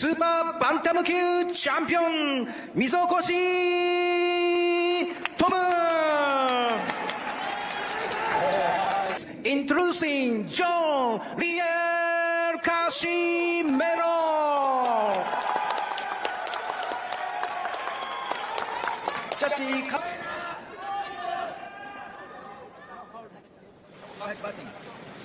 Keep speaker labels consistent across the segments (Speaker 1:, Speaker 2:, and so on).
Speaker 1: スーパーバンタム級チャンピオン、溝越トム。Introducing John Riel Casimero。ジャッジか。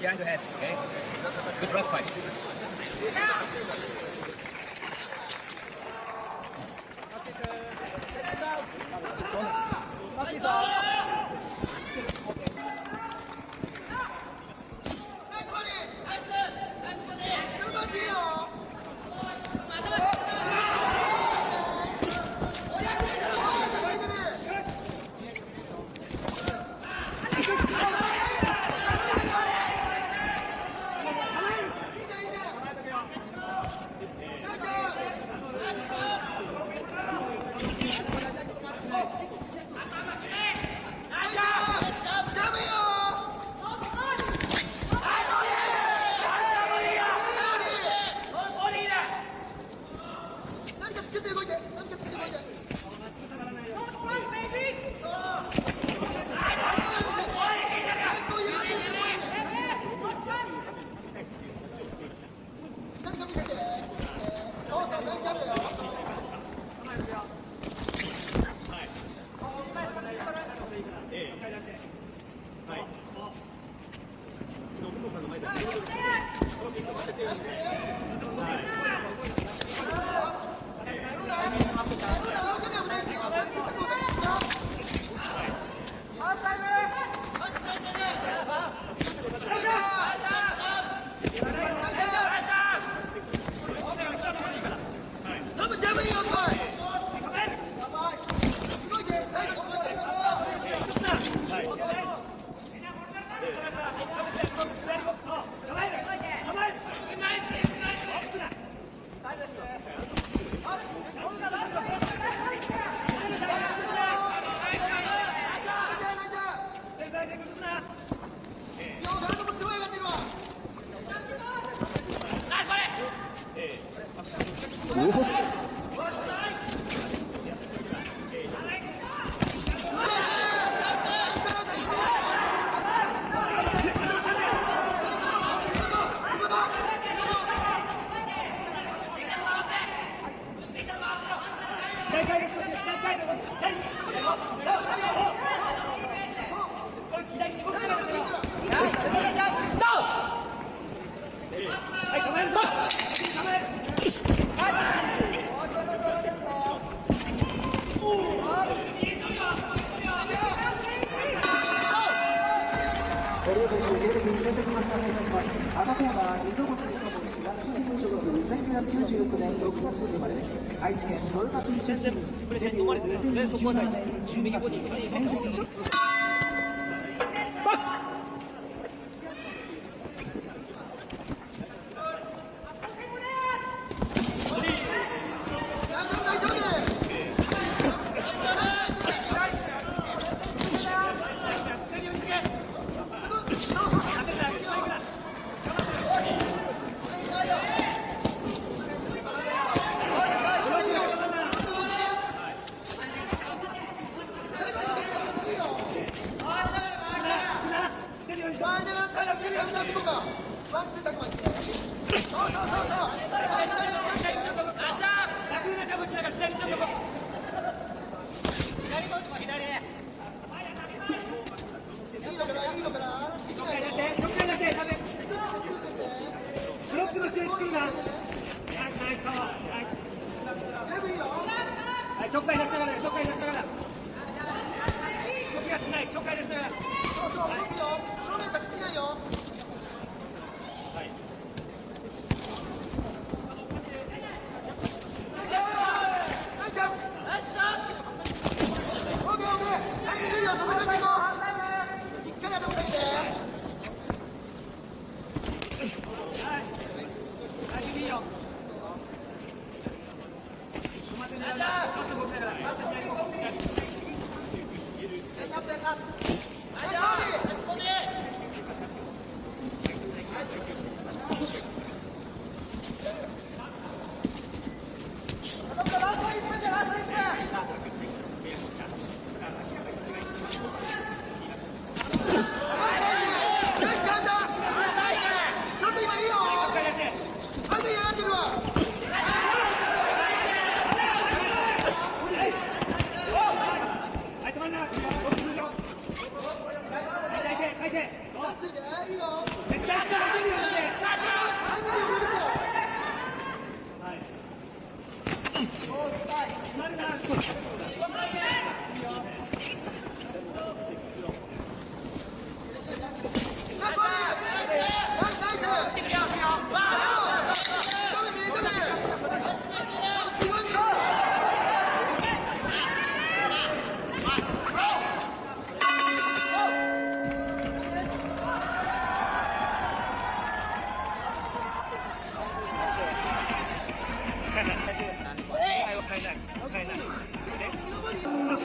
Speaker 2: Behind the head, okay? Good rock fight.1996
Speaker 3: 年6月生まれ、愛知県豊田市出身、2017年12月に戦績ブロックの姿勢作るな。ナイスナイスナイス。はい、ちょっかい出しながら、ちょっかい出しながら。動きが少ない、ちょっかい出しながら。そうそう、動くよ。正面が少ないよ。はい。ナイスショット。ナイスショット。オッケーオッケー。はい、いいよ、止めていこう。しっかりやってもらって。いいよ。止まってね。ちょっと動きながら。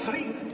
Speaker 1: 3.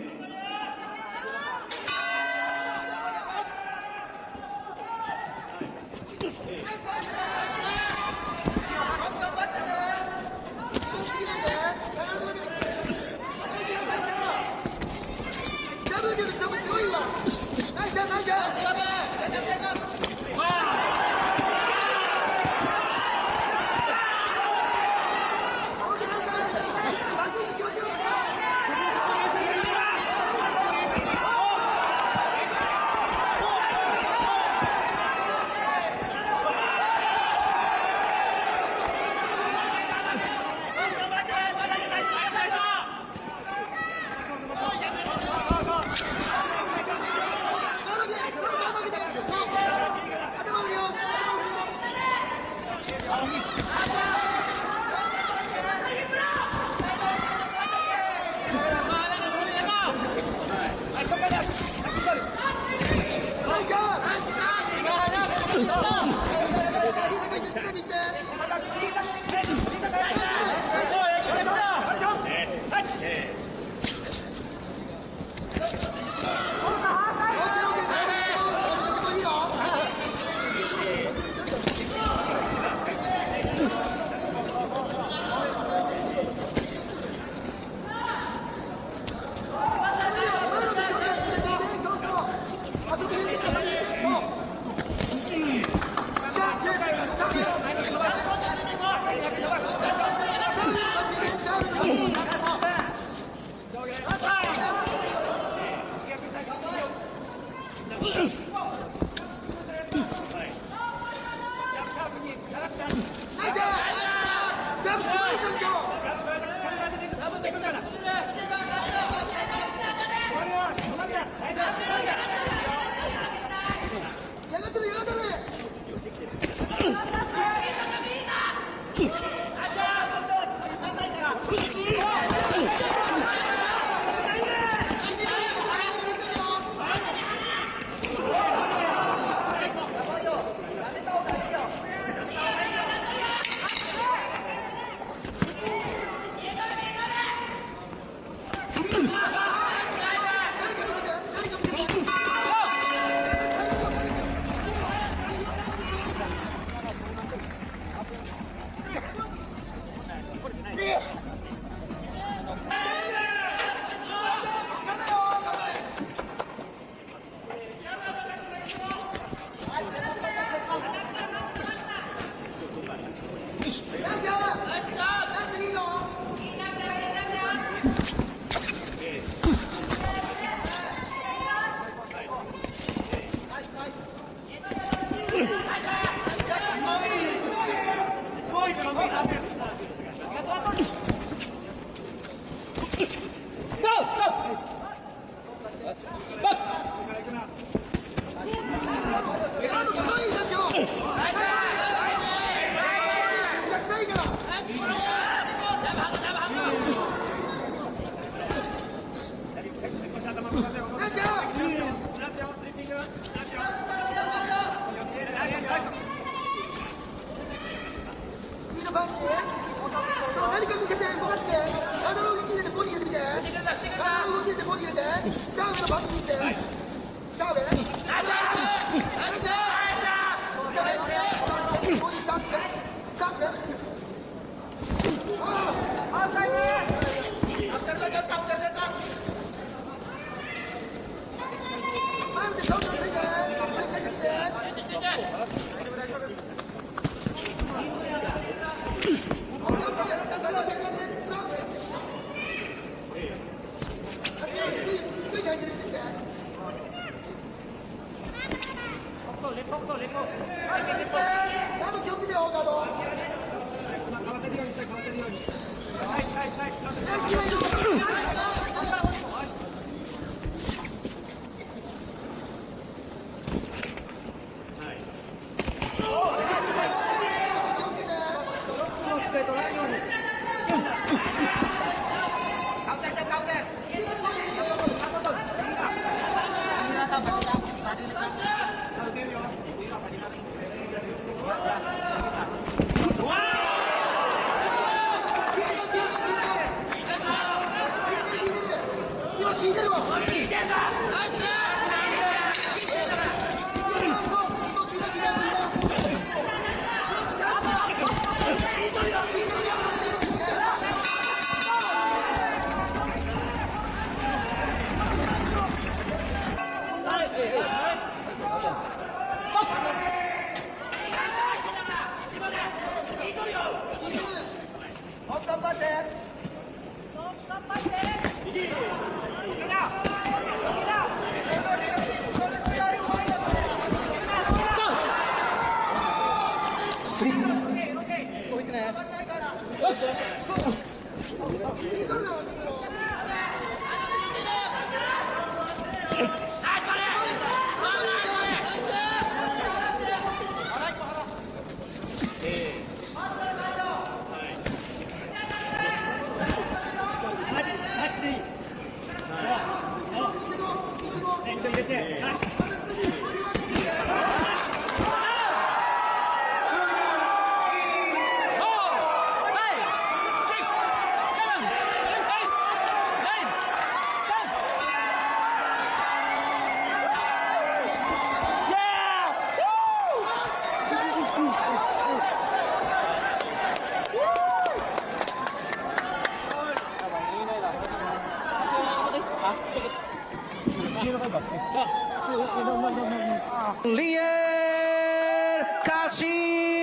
Speaker 1: リエル・カシ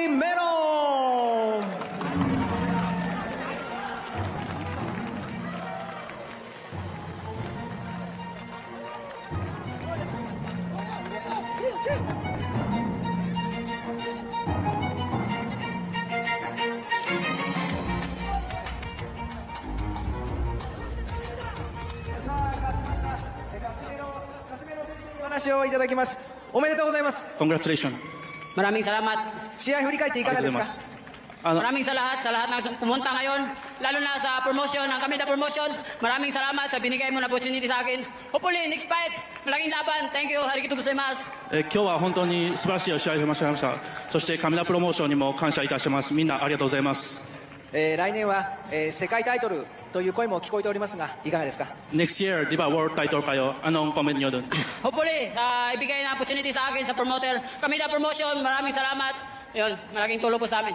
Speaker 1: メロン。お話をいただきます。おめでとうございます。
Speaker 4: Congratulations.
Speaker 2: Maraming salamat.
Speaker 1: 試合振り返っていかがですか。
Speaker 2: Maraming sa lahat ng pumunta ngayon, lalo na sa promotion, ang Kamida Promotion. Maraming salamat sa binigay mo na opportunity sa akin. Hopefully, next fight, malaking laban. Thank you. Arigatou gozaimasu.
Speaker 4: 今日は本当に素晴らしい試合をしましたそしてカミラプロモーションにも感謝いたしますみんなありがとうございます
Speaker 1: 来年は、世界タイトルという声も聞こえておりますが、いかがですか。
Speaker 4: Next year di ba world title kayo anong comment niyo doon
Speaker 2: Hopefully, ibigay na opportunity sa akin sa promoter. Kamida Promotion, maraming salamat. Yun, malaking tulong po sa amin.